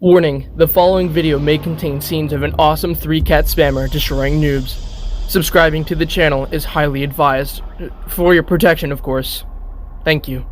Warning, the following video may contain scenes of an awesome 3-cat spammer destroying noobs. Subscribing to the channel is highly advised, for your protection of course. Thank you.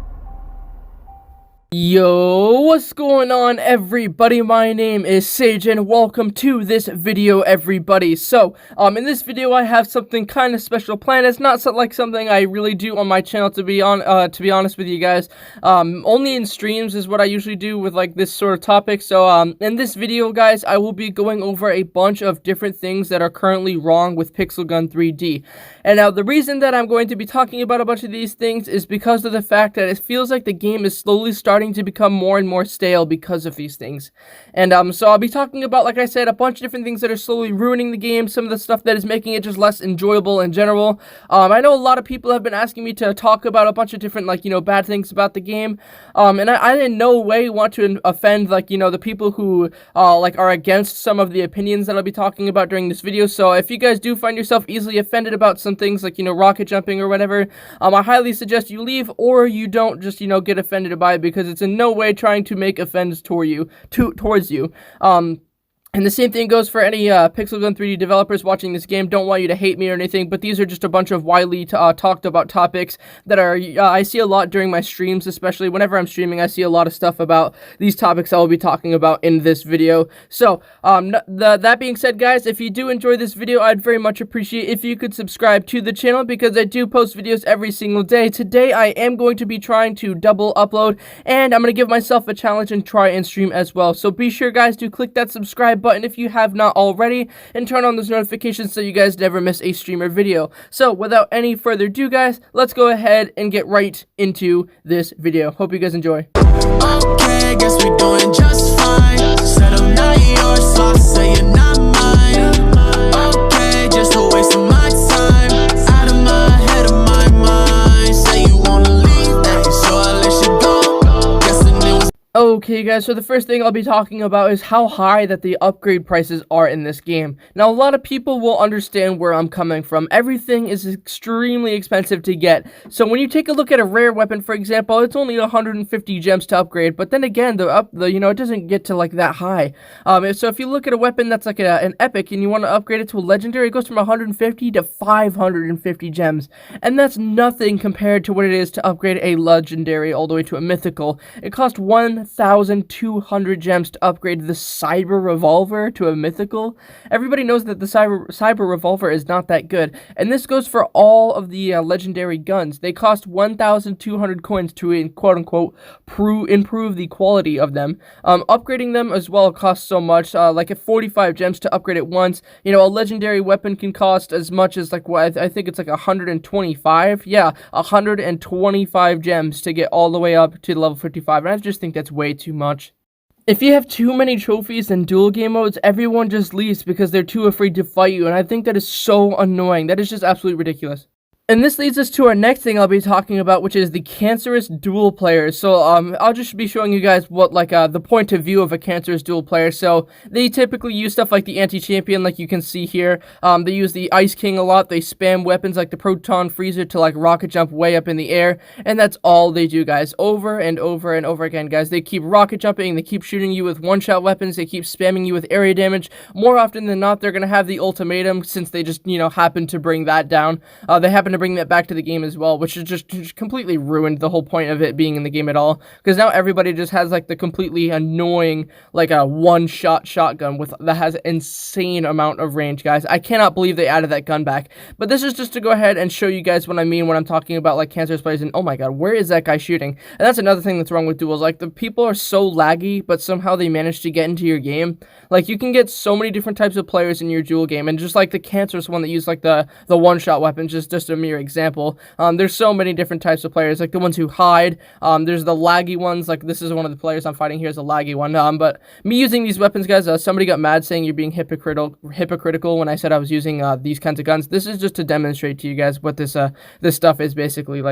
Yo, what's going on everybody? My name is Sage and welcome to this video everybody. So, in this video I have something kind of special planned. It's not something I really do on my channel to be honest with you guys. Only in streams is what I usually do with like this sort of topic. So, in this video guys, I will be going over a bunch of different things that are currently wrong with Pixel Gun 3D. And now the reason that I'm going to be talking about a bunch of these things is because of the fact that it feels like the game is slowly starting to become more and more stale because of these things. And so I'll be talking about, like I said, a bunch of different things that are slowly ruining the game, some of the stuff that is making it just less enjoyable in general. I know a lot of people have been asking me to talk about a bunch of different, like, bad things about the game. And I in no way want to offend, like, the people who, are against some of the opinions that I'll be talking about during this video. So if you guys do find yourself easily offended about some things like, rocket jumping or whatever, I highly suggest you leave, or you don't just, get offended by it, because it's in no way trying to make offense towards you. And the same thing goes for any Pixel Gun 3D developers watching this game. Don't want you to hate me or anything, but these are just a bunch of widely talked about topics that are I see a lot during my streams, especially whenever I'm streaming. I see a lot of stuff about these topics I will be talking about in this video. So, that being said, guys, if you do enjoy this video, I'd very much appreciate if you could subscribe to the channel, because I do post videos every single day. Today, I am going to be trying to double upload, and I'm going to give myself a challenge and try and stream as well. So be sure, guys, to click that subscribe button if you have not already, and turn on those notifications so you guys never miss a stream or video. So without any further ado, guys, let's go ahead and get right into this video. Hope you guys enjoy. Okay, guess we doing just fine. Said I'm not yours, so I say you're not mine. Okay, just a waste of my time. Out of my head, of my mind. Say you wanna leave, so I let you go. Guessing it was Okay guys, so the first thing I'll be talking about is how high that the upgrade prices are in this game. Now, a lot of people will understand where I'm coming from. Everything is extremely expensive to get. So when you take a look at a rare weapon, for example, it's only 150 gems to upgrade, but then again, it doesn't get to like that high. So if you look at a weapon that's like an epic and you want to upgrade it to a legendary, it goes from 150 to 550 gems. And that's nothing compared to what it is to upgrade a legendary all the way to a mythical. It costs 1,200 gems to upgrade the Cyber Revolver to a mythical. Everybody knows that the Cyber Revolver is not that good, and this goes for all of the legendary guns. They cost 1,200 coins to quote-unquote improve the quality of them. Upgrading them as well costs so much, like at 45 gems to upgrade it once. A legendary weapon can cost as much as like I think it's like 125. Yeah, 125 gems to get all the way up to level 55, and I just think that's way too much. If you have too many trophies in duel game modes, everyone just leaves because they're too afraid to fight you, and I think that is so annoying. That is just absolutely ridiculous. And this leads us to our next thing I'll be talking about, which is the Cancerous duel players. So, I'll just be showing you guys what, the point of view of a Cancerous duel player. So, they typically use stuff like the anti-champion, like you can see here. They use the Ice King a lot. They spam weapons like the Proton Freezer to, rocket jump way up in the air. And that's all they do, guys. Over and over and over again, guys. They keep rocket jumping. They keep shooting you with one-shot weapons. They keep spamming you with area damage. More often than not, they're going to have the ultimatum, since they just, happen to bring that down. They happen to bring that back to the game as well, which is just completely ruined the whole point of it being in the game at all, because now everybody just has the completely annoying a one-shot shotgun that has insane amount of range, guys. I cannot believe they added that gun back. But this is just to go ahead and show you guys what I mean when I'm talking about Cancerous players. And oh my god, where is that guy shooting? And that's another thing that's wrong with duels. The people are so laggy, but somehow they manage to get into your game. You can get so many different types of players in your duel game, and just the Cancerous one that use the one-shot weapons is just a mere example. There's so many different types of players, the ones who hide. There's the laggy ones, this is one of the players I'm fighting here is a laggy one. But me using these weapons, guys, somebody got mad saying you're being hypocritical when I said I was using these kinds of guns. This is just to demonstrate to you guys what this stuff is basically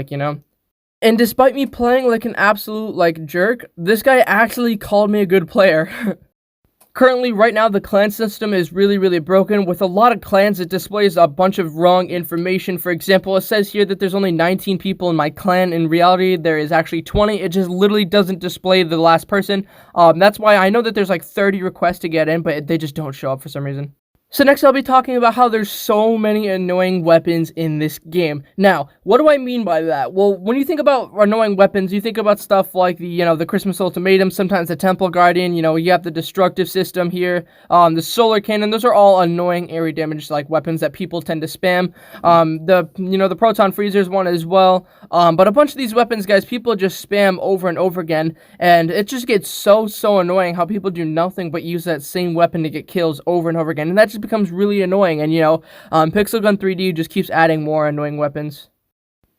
And despite me playing like an absolute jerk, this guy actually called me a good player. Currently, right now, the clan system is really broken. With a lot of clans, it displays a bunch of wrong information. For example, it says here that there's only 19 people in my clan. In reality, there is actually 20. It just literally doesn't display the last person. That's why I know that there's like 30 requests to get in, but they just don't show up for some reason. So next I'll be talking about how there's so many annoying weapons in this game. Now, what do I mean by that? Well, when you think about annoying weapons, you think about stuff like the Christmas Ultimatum, sometimes the Temple Guardian, you have the destructive system here, the solar cannon. Those are all annoying area damage like weapons that people tend to spam. The proton freezers one as well. But a bunch of these weapons, guys, people just spam over and over again, and it just gets so annoying how people do nothing but use that same weapon to get kills over and over again, and that just becomes really annoying. And Pixel Gun 3D just keeps adding more annoying weapons.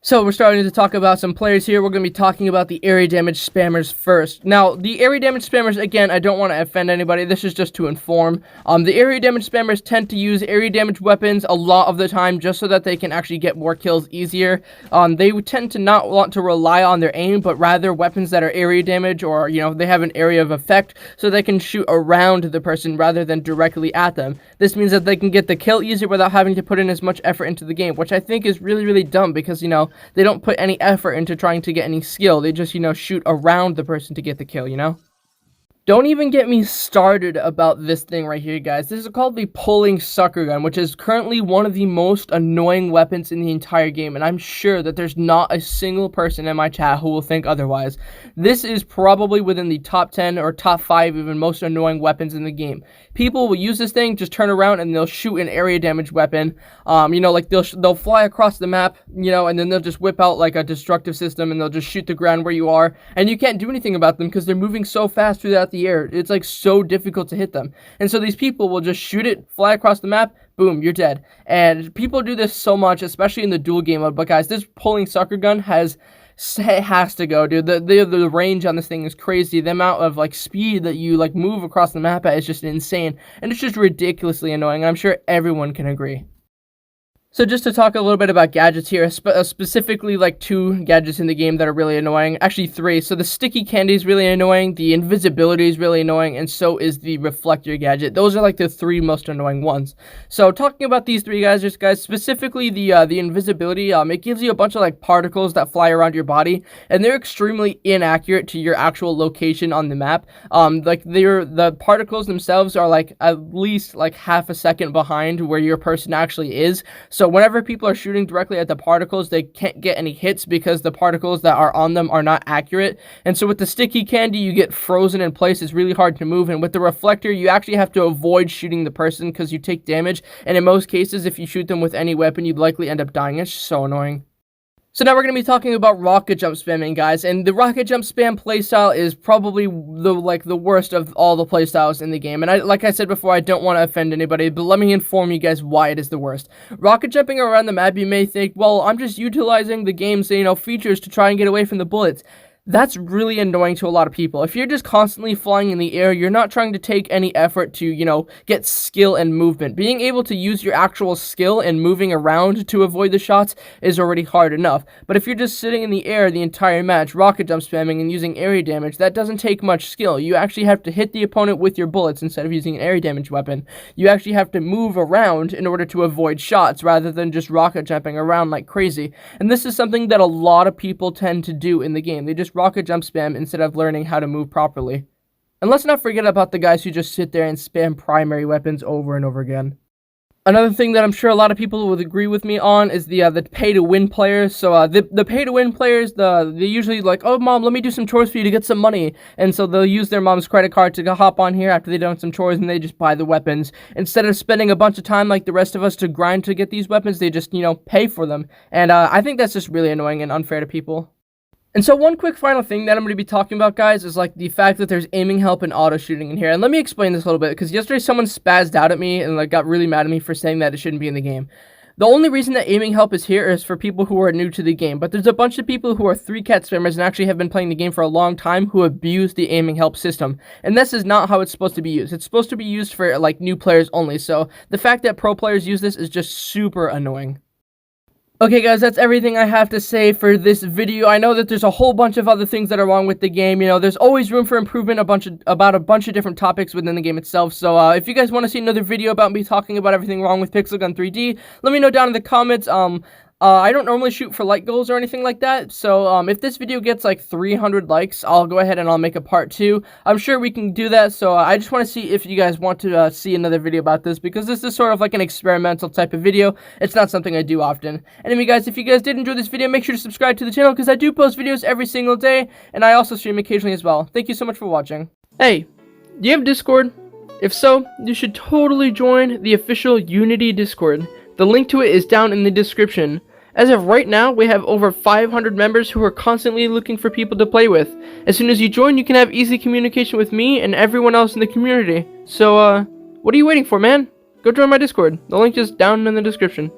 So we're starting to talk about some players here. We're going to be talking about the area damage spammers first. Now, the area damage spammers, again, I don't want to offend anybody. This is just to inform. The area damage spammers tend to use area damage weapons a lot of the time just so that they can actually get more kills easier. They tend to not want to rely on their aim, but rather weapons that are area damage, or, they have an area of effect so they can shoot around the person rather than directly at them. This means that they can get the kill easier without having to put in as much effort into the game, which I think is really dumb because, they don't put any effort into trying to get any skill. They just, shoot around the person to get the kill, Don't even get me started about this thing right here, guys. This is called the pulling sucker gun, which is currently one of the most annoying weapons in the entire game, and I'm sure that there's not a single person in my chat who will think otherwise. This is probably within the top 10 or top 5 even most annoying weapons in the game. People will use this thing, just turn around, and they'll shoot an area damage weapon. Like they'll fly across the map, and then they'll just whip out like a destructive system, and they'll just shoot the ground where you are, and you can't do anything about them because they're moving so fast throughout the air. It's like so difficult to hit them, and so these people will just shoot it, fly across the map, boom, you're dead. And people do this so much, especially in the duel game mode. But guys, this pulling sucker gun has to go, dude. The range on this thing is crazy. The amount of like speed that you like move across the map at is just insane, and it's just ridiculously annoying. I'm sure everyone can agree. So just to talk a little bit about gadgets here, specifically like 2 gadgets in the game that are really annoying. Actually 3. So the sticky candy is really annoying, the invisibility is really annoying, and so is the reflector gadget. Those are like the 3 most annoying ones. So talking about these 3 gadgets, guys, specifically the invisibility, it gives you a bunch of like particles that fly around your body, and they're extremely inaccurate to your actual location on the map. The particles themselves are like at least like half a second behind where your person actually is. So whenever people are shooting directly at the particles, they can't get any hits because the particles that are on them are not accurate. And so with the sticky candy, you get frozen in place. It's really hard to move. And with the reflector, you actually have to avoid shooting the person because you take damage. And in most cases, if you shoot them with any weapon, you'd likely end up dying. It's so annoying. So now we're going to be talking about rocket jump spamming, guys, and the rocket jump spam playstyle is probably the worst of all the playstyles in the game. And like I said before, I don't want to offend anybody, but let me inform you guys why it is the worst. Rocket jumping around the map, you may think, well, I'm just utilizing the game's features to try and get away from the bullets. That's really annoying to a lot of people. If you're just constantly flying in the air, you're not trying to take any effort to, get skill and movement. Being able to use your actual skill and moving around to avoid the shots is already hard enough. But if you're just sitting in the air the entire match, rocket jump spamming and using area damage, that doesn't take much skill. You actually have to hit the opponent with your bullets instead of using an area damage weapon. You actually have to move around in order to avoid shots rather than just rocket jumping around like crazy. And this is something that a lot of people tend to do in the game. They just rocket jump spam instead of learning how to move properly. And let's not forget about the guys who just sit there and spam primary weapons over and over again. Another thing that I'm sure a lot of people would agree with me on is the pay-to-win players. So the pay-to-win players, they usually like, oh, mom, let me do some chores for you to get some money. And so they'll use their mom's credit card to hop on here after they've done some chores, and they just buy the weapons. Instead of spending a bunch of time like the rest of us to grind to get these weapons, they just, pay for them. And I think that's just really annoying and unfair to people. And so one quick final thing that I'm going to be talking about, guys, is like the fact that there's aiming help and auto shooting in here. And let me explain this a little bit, because yesterday someone spazzed out at me and like got really mad at me for saying that it shouldn't be in the game. The only reason that aiming help is here is for people who are new to the game, but there's a bunch of people who are 3-cat spammers and actually have been playing the game for a long time who abuse the aiming help system. And this is not how it's supposed to be used. It's supposed to be used for like new players only. So the fact that pro players use this is just super annoying. Okay guys, that's everything I have to say for this video. I know that there's a whole bunch of other things that are wrong with the game. You know, there's always room for improvement about a bunch of different topics within the game itself. So if you guys want to see another video about me talking about everything wrong with Pixel Gun 3D, let me know down in the comments. I don't normally shoot for like goals or anything like that, so if this video gets like 300 likes, I'll go ahead and I'll make a part 2. I'm sure we can do that, so I just want to see if you guys want to see another video about this, because this is sort of like an experimental type of video. It's not something I do often. Anyway guys, if you guys did enjoy this video, make sure to subscribe to the channel, because I do post videos every single day, and I also stream occasionally as well. Thank you so much for watching. Hey, do you have Discord? If so, you should totally join the official Unity Discord. The link to it is down in the description. As of right now, we have over 500 members who are constantly looking for people to play with. As soon as you join, you can have easy communication with me and everyone else in the community. So, what are you waiting for, man? Go join my Discord. The link is down in the description.